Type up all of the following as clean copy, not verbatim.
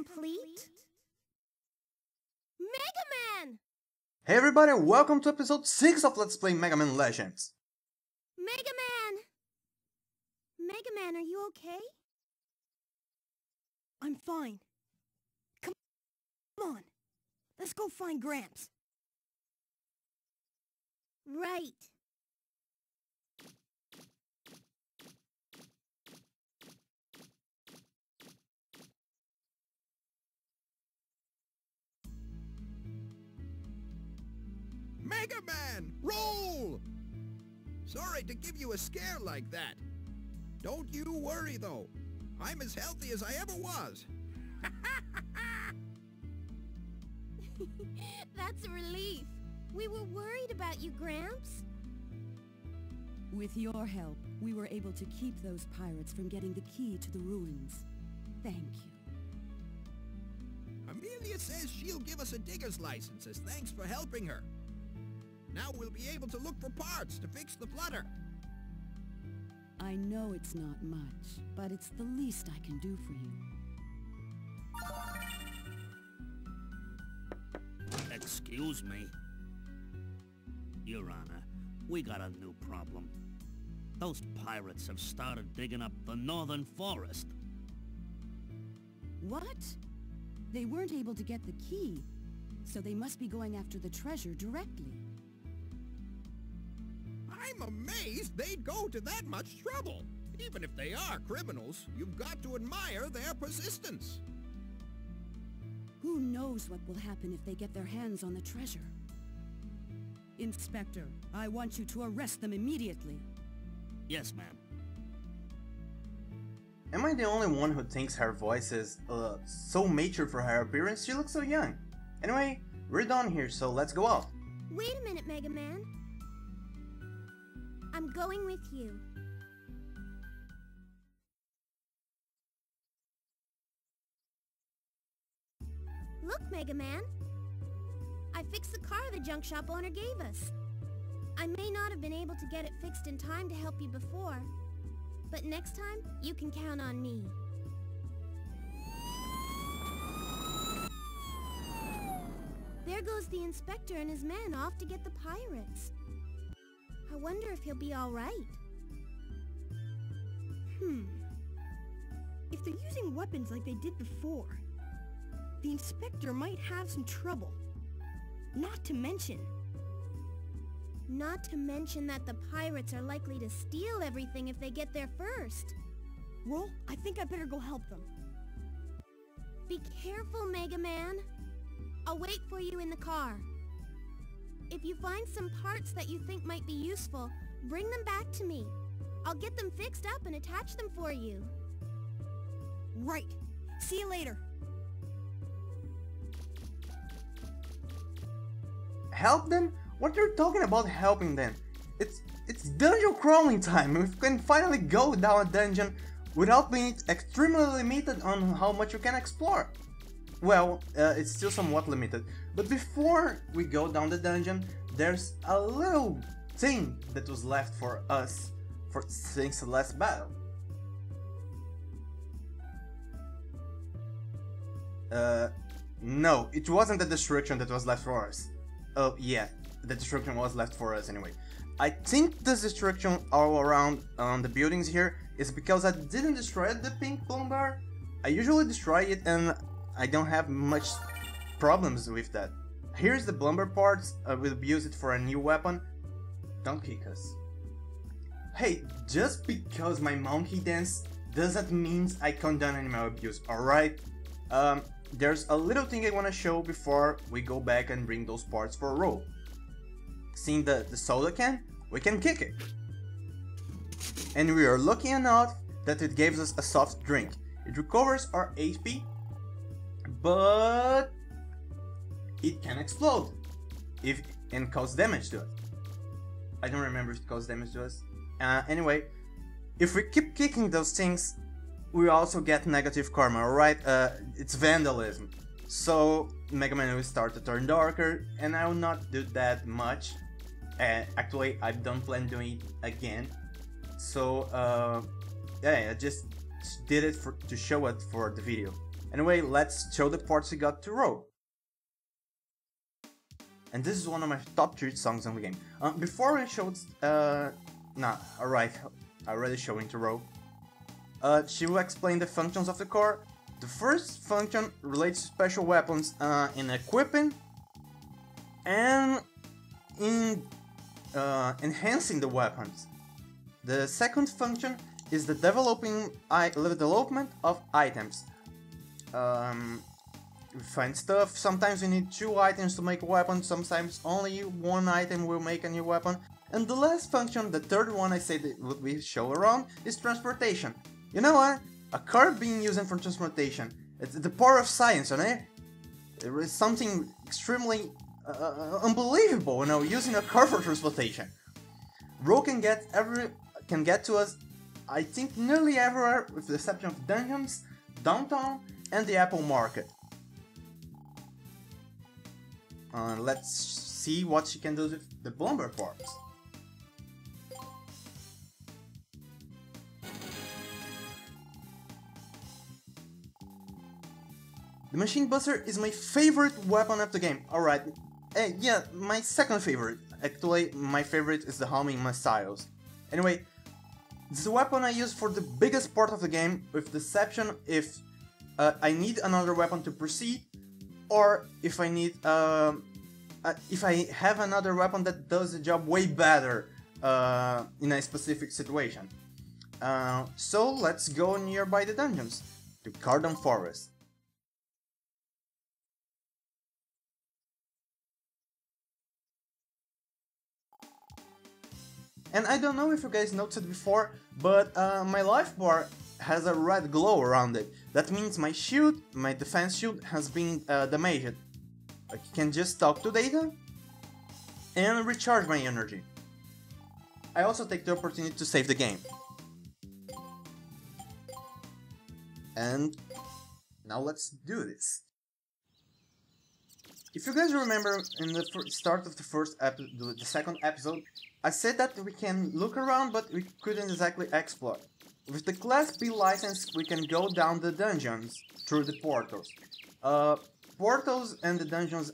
complete? Mega Man! Hey everybody, welcome to episode 6 of Let's Play Mega Man Legends. Mega Man! Mega Man, are you okay? I'm fine. Come on. Let's go find Gramps. Right. Mega Man, roll! Sorry to give you a scare like that. Don't you worry though. I'm as healthy as I ever was. That's a relief. We were worried about you, Gramps. With your help, we were able to keep those pirates from getting the key to the ruins. Thank you. Amelia says she'll give us a digger's license as thanks for helping her. Now we'll be able to look for parts to fix the flutter. I know it's not much, but it's the least I can do for you. Excuse me. Your Honor, we got a new problem. Those pirates have started digging up the northern forest. What? They weren't able to get the key, so they must be going after the treasure directly. I'm amazed they'd go to that much trouble. Even if they are criminals, you've got to admire their persistence. Who knows what will happen if they get their hands on the treasure? Inspector, I want you to arrest them immediately. Yes, ma'am. Am I the only one who thinks her voice is so mature for her appearance? She looks so young. Anyway, we're done here, so let's go off. Wait a minute, Mega Man. I'm going with you. Look, Mega Man. I fixed the car the junk shop owner gave us. I may not have been able to get it fixed in time to help you before, but next time, you can count on me. There goes the inspector and his men off to get the pirates. I wonder if he'll be all right. If they're using weapons like they did before, the inspector might have some trouble. Not to mention that the pirates are likely to steal everything if they get there first. Well, I think I better go help them. Be careful, Mega Man. I'll wait for you in the car. If you find some parts that you think might be useful, bring them back to me. I'll get them fixed up and attach them for you. Right. See you later. Help them? What are you talking about helping them? It's dungeon crawling time. We can finally go down a dungeon without being extremely limited on how much you can explore. Well, it's still somewhat limited, but before we go down the dungeon, there's a little thing that was left for us since the last battle. No, it wasn't the destruction that was left for us. Oh yeah, the destruction was left for us anyway. I think this destruction all around on the buildings here is because I didn't destroy the pink plumber. I usually destroy it and I don't have much problems with that. Here's the blumber parts. I will use it for a new weapon. Don't kick us. Hey, just because my monkey dance doesn't mean I condone animal abuse, alright? There's a little thing I want to show before we go back and bring those parts for a roll. Seeing the soda can, we can kick it. And we are lucky enough that it gives us a soft drink. It recovers our HP, but it can explode and cause damage to us. I don't remember if it caused damage to us. Anyway, if we keep kicking those things, we also get negative karma, alright? It's vandalism. So Mega Man will start to turn darker, and I will not do that much. Actually, I don't plan doing it again. So yeah, I just did it to show it for the video. Anyway, let's show the parts we got to row. And this is one of my top 3 songs in the game. Before I showed... alright, I already showing to row. She will explain the functions of the car. The first function relates to special weapons in equipping and in enhancing the weapons. The second function is the development of items. We find stuff, sometimes we need 2 items to make a weapon, sometimes only 1 item will make a new weapon. And the last function, the third one I said that would be show around, is transportation. You know what? A car being used for transportation. It's the power of science, right? It is something extremely unbelievable, you know, using a car for transportation. Row can get to us, I think, nearly everywhere, with the exception of dungeons, downtown, and the Apple Market. Let's see what she can do with the plumber parts. The Machine Buster is my favorite weapon of the game. Alright, yeah, my second favorite. Actually, my favorite is the homing missiles. Anyway, this is a weapon I use for the biggest part of the game, with the exception if I need another weapon to proceed, or if I need, if I have another weapon that does the job way better in a specific situation. So let's go nearby the dungeons, to Cardon Forest. And I don't know if you guys noticed before, but my life bar has a red glow around it. That means my shield, my defense shield, has been damaged. I can just talk to data and recharge my energy. I also take the opportunity to save the game. And now let's do this. If you guys remember in the start of the second episode, I said that we can look around, but we couldn't exactly explore. With the Class B license, we can go down the dungeons through the portals. Portals and the dungeons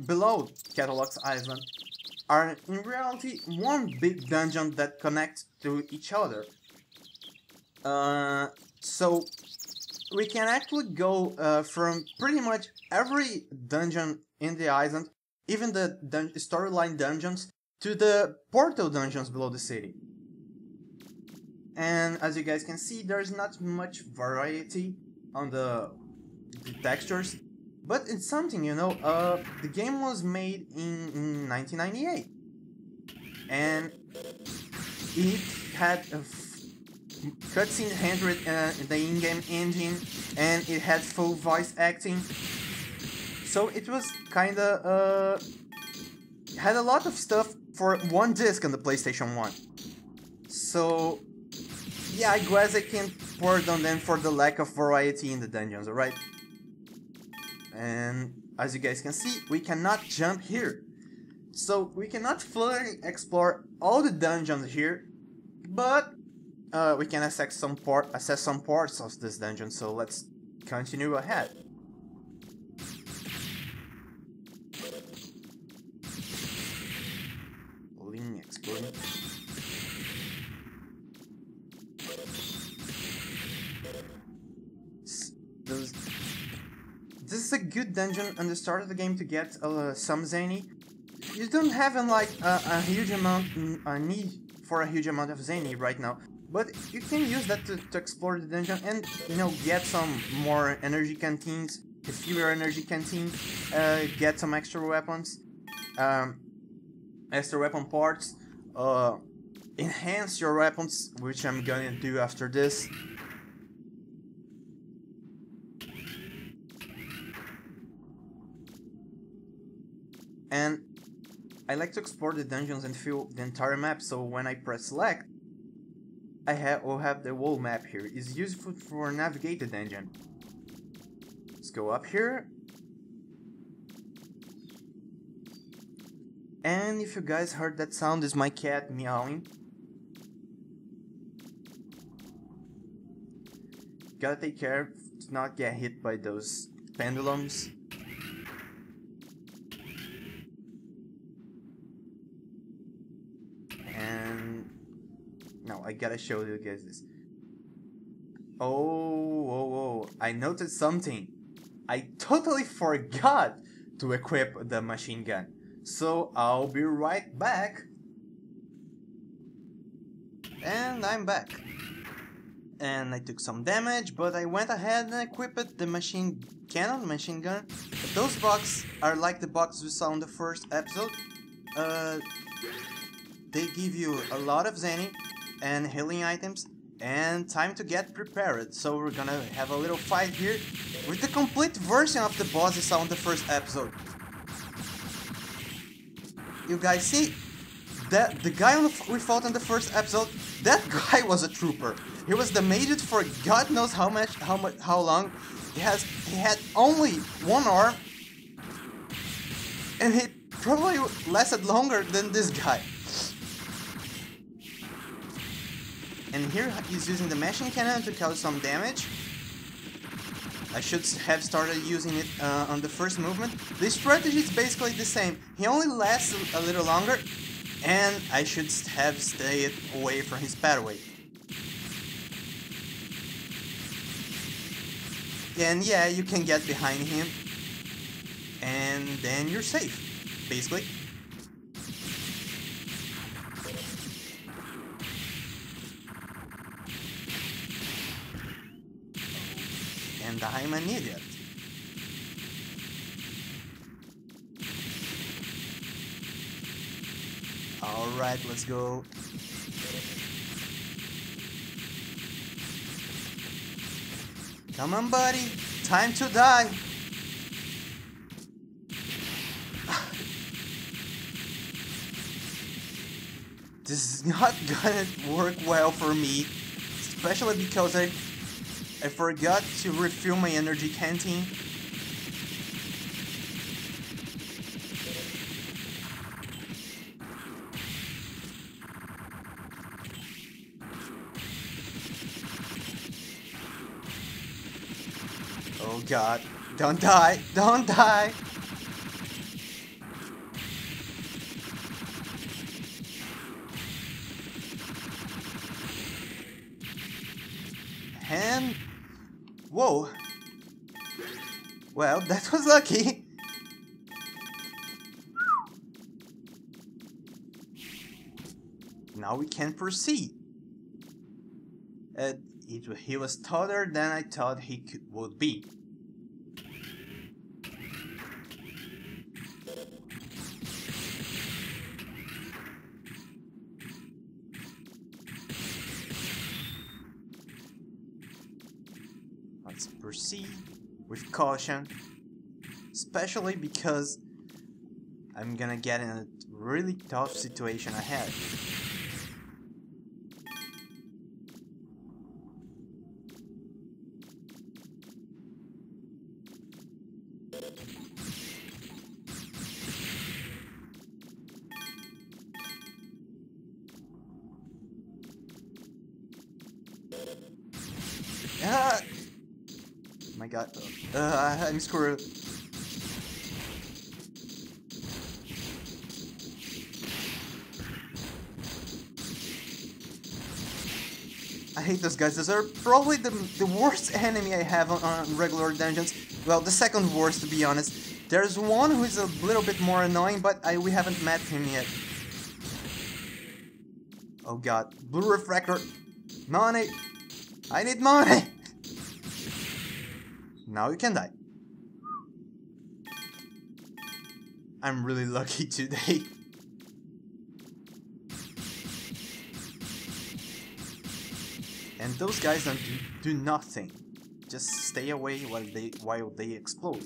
below Catalog's Island are in reality one big dungeon that connects to each other. So we can actually go from pretty much every dungeon in the island, even the storyline dungeons, to the portal dungeons below the city. And as you guys can see, there's not much variety on the textures, but it's something, you know. The game was made in 1998, and it had a cutscene handwritten in the in-game engine, and it had full voice acting. So it was kinda had a lot of stuff for one disc on the PlayStation 1. So yeah, I guess I can pardon them for the lack of variety in the dungeons, alright? And as you guys can see, we cannot jump here. So we cannot fully explore all the dungeons here, but we can assess some parts of this dungeon, so let's continue ahead. Exploding. This is a good dungeon on the start of the game to get some Zany. You don't have like a huge amount, a need for a huge amount of Zany right now, but you can use that to explore the dungeon and, you know, get some more energy canteens, a fewer energy canteen, get some extra weapons, extra weapon parts, enhance your weapons, which I'm gonna do after this. And I like to explore the dungeons and feel the entire map, so when I press select, will have the whole map here. It's useful for navigate the dungeon. Let's go up here. And if you guys heard that sound, is my cat meowing. Gotta take care should not get hit by those pendulums. And no, I gotta show you guys this. Oh, I noticed something. I totally forgot to equip the machine gun. So I'll be right back. And I'm back. And I took some damage, but I went ahead and equipped the machine gun. But those boxes are like the boxes we saw in the first episode. They give you a lot of Zenny and healing items and time to get prepared. So we're gonna have a little fight here with the complete version of the boss we saw in the first episode. You guys see? That the guy we fought in the first episode, that guy was a trooper. He was the mage's for God knows how long. He had only one arm, and he probably lasted longer than this guy. And here he's using the machine cannon to cause some damage. I should have started using it on the first movement. The strategy is basically the same. He only lasts a little longer, and I should have stayed away from his pathway. And yeah, you can get behind him, and then you're safe, basically. And I'm an idiot. Alright, let's go. Come on, buddy. Time to die. This is not gonna work well for me, especially because I forgot to refill my energy canteen. Oh God, don't die, don't die! And... whoa! Well, that was lucky! Now we can proceed. He was taller than I thought he would be. Let's proceed with caution, especially because I'm gonna get in a really tough situation ahead. Ah! My God, I'm screwed. I hate those guys. Those are probably the worst enemy I have on regular dungeons. Well, the second worst, to be honest. There's one who is a little bit more annoying, but we haven't met him yet. Oh God, blue refractor. Money! I need money! Now you can die. I'm really lucky today. And those guys don't do nothing. Just stay away while they explode.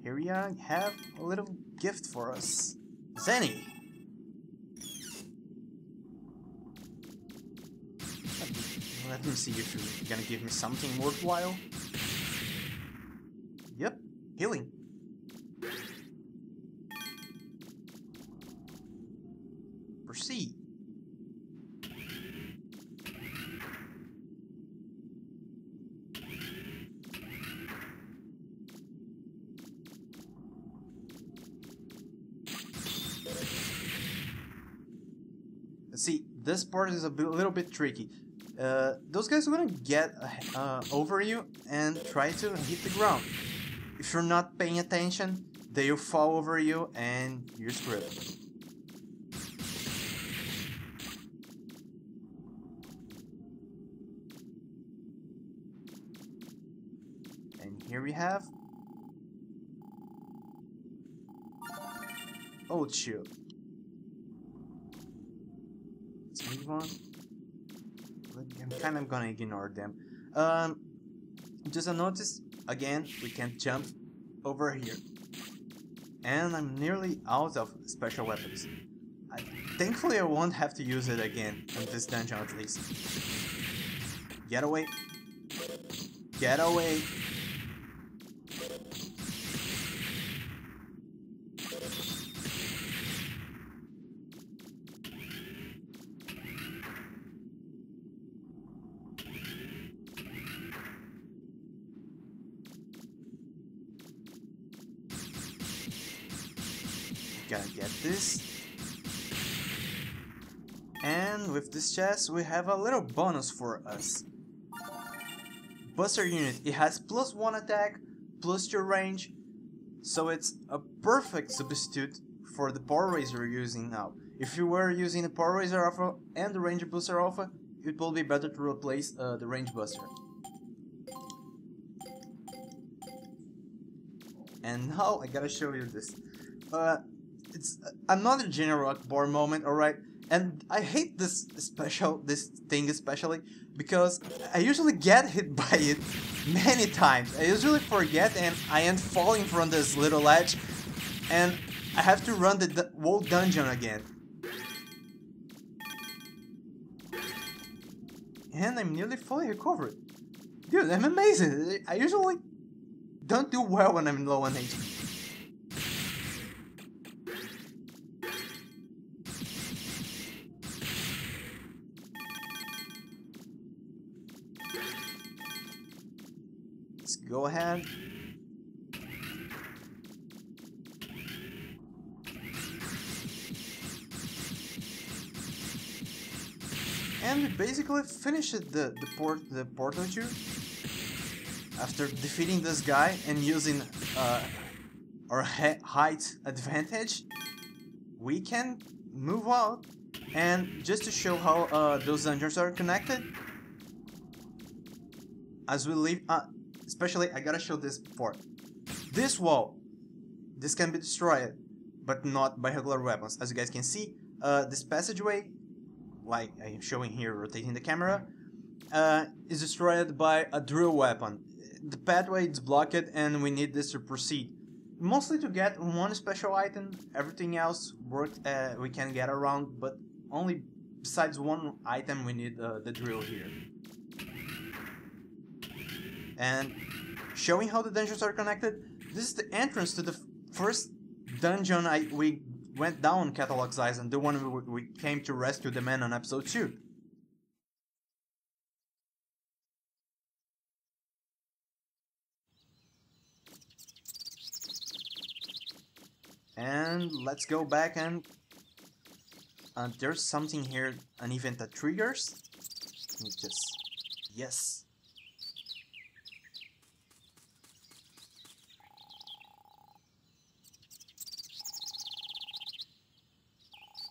Here we have a little gift for us. Zenny! Let me see if you're gonna give me something worthwhile. Yep, healing. proceed. See, this part is little bit tricky. Those guys are gonna get over you and try to hit the ground. If you're not paying attention, they'll fall over you and you're screwed. And here we have... Old shield. Let's move on. I'm kind of gonna ignore them. Just a notice, again, we can jump over here. And I'm nearly out of special weapons. Thankfully I won't have to use it again in this dungeon at least. Get away. Get away. Gotta get this. And with this chest we have a little bonus for us. Buster unit, it has +1 attack, +2 range, so it's a perfect substitute for the Power Razor you're using now. If you were using the Power Razor Alpha and the Ranger Booster Alpha, it will be better to replace the Range Buster. And now I gotta show you this. It's another General Akbar moment, alright? And I hate this thing especially, because I usually get hit by it many times. I usually forget and I end falling from this little ledge, and I have to run the whole dungeon again. And I'm nearly fully recovered. Dude, I'm amazing. I usually don't do well when I'm low on HP. Let's go ahead. And we basically finished the portal too. After defeating this guy and using our height advantage, we can move out. And just to show how those dungeons are connected, as we leave, especially I gotta show this before. This wall, this can be destroyed, but not by regular weapons. As you guys can see, this passageway, like I am showing here, rotating the camera, is destroyed by a drill weapon. The pathway is blocked and we need this to proceed. Mostly to get one special item, everything else we can get around, but only besides one item we need the drill here. And showing how the dungeons are connected, this is the entrance to the first dungeon we went down on Catalog's Island, the one we came to rescue the man on episode 2. And let's go back and there's something here, an event that triggers. Let me just... Yes.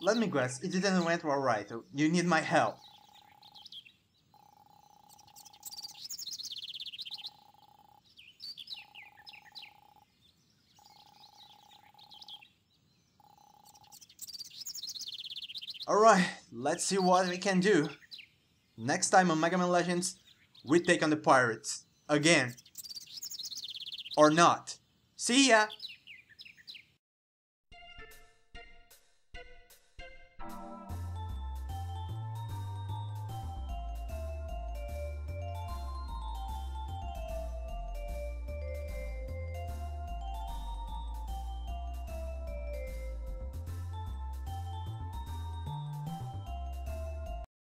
Let me guess, it didn't went alright. You need my help. Alright, let's see what we can do. Next time on Mega Man Legends, we take on the pirates. Again. Or not. See ya!